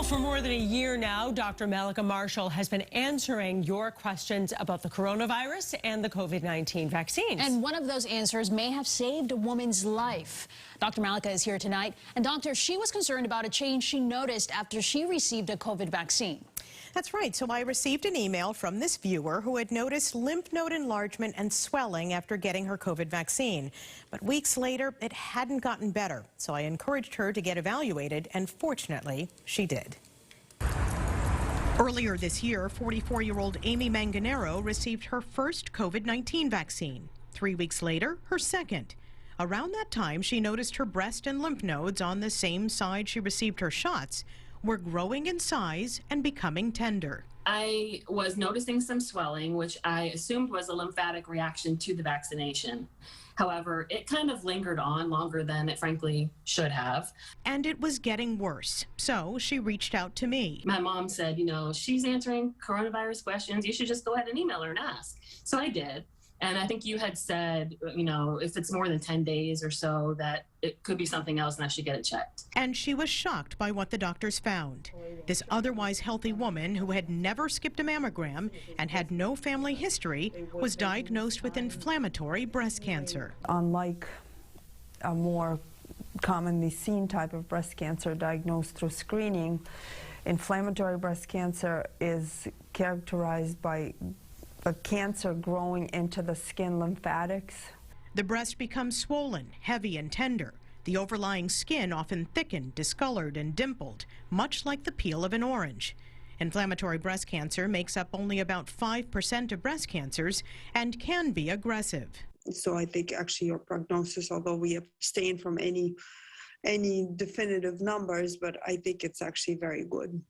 Well, for more than a year now, Dr. Mallika Marshall has been answering your questions about the coronavirus and the COVID-19 vaccines. And one of those answers may have saved a woman's life. Dr. Mallika is here tonight. And doctor, she was concerned about a change she noticed after she received a COVID vaccine. That's right. So I received an email from this viewer who had noticed lymph node enlargement and swelling after getting her COVID vaccine. But weeks later, it hadn't gotten better. So I encouraged her to get evaluated, and fortunately, she did. Earlier this year, 44-year-old Amy Manganero received her first COVID-19 vaccine. 3 weeks later, her second. Around that time, she noticed her breast and lymph nodes on the same side she received her shots were growing in size and becoming tender. I was noticing some swelling, which I assumed was a lymphatic reaction to the vaccination. However, it kind of lingered on longer than it frankly should have. And it was getting worse, so she reached out to me. My mom said, she's answering coronavirus questions. You should just go ahead and email her and ask. So I did. And I think you had said, if it's more than 10 days or so, that it could be something else and I should get it checked. And she was shocked by what the doctors found. This otherwise healthy woman who had never skipped a mammogram and had no family history was diagnosed with inflammatory breast cancer. Unlike a more commonly seen type of breast cancer diagnosed through screening, inflammatory breast cancer is characterized by the cancer growing into the skin lymphatics. The breast becomes swollen, heavy, and tender. The overlying skin often thickened, discolored, and dimpled, much like the peel of an orange. Inflammatory breast cancer makes up only about 5% of breast cancers and can be aggressive. So I think actually your prognosis, although we abstain from any definitive numbers, but I think it's actually very good.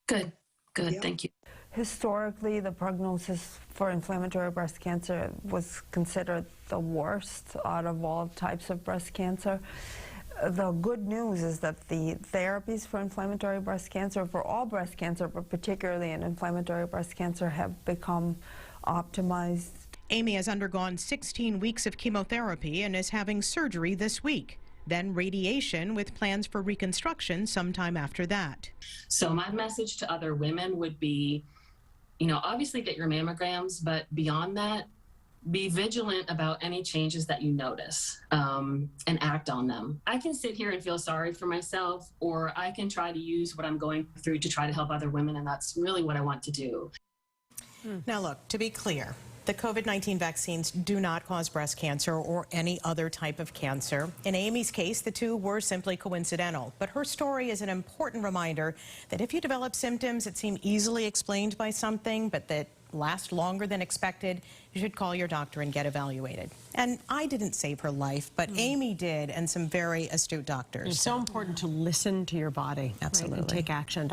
Good, Yeah. thank you. Historically, the prognosis for inflammatory breast cancer was considered the worst out of all types of breast cancer. The good news is that the therapies for inflammatory breast cancer, for all breast cancer, but particularly in inflammatory breast cancer, have become optimized. Amy has undergone 16 weeks of chemotherapy and is having surgery this week. Then radiation with plans for reconstruction sometime after that. So my message to other women would be, obviously get your mammograms, but beyond that, be vigilant about any changes that you notice and act on them. I can sit here and feel sorry for myself, or I can try to use what I'm going through to try to help other women, and that's really what I want to do. Now look, to be clear, the COVID-19 vaccines do not cause breast cancer or any other type of cancer. In Amy's case, the two were simply coincidental. But her story is an important reminder that if you develop symptoms that seem easily explained by something, but that last longer than expected, you should call your doctor and get evaluated. And I didn't save her life, but Amy did, and some very astute doctors. It's so important to listen to your body. Absolutely. Right, and take action.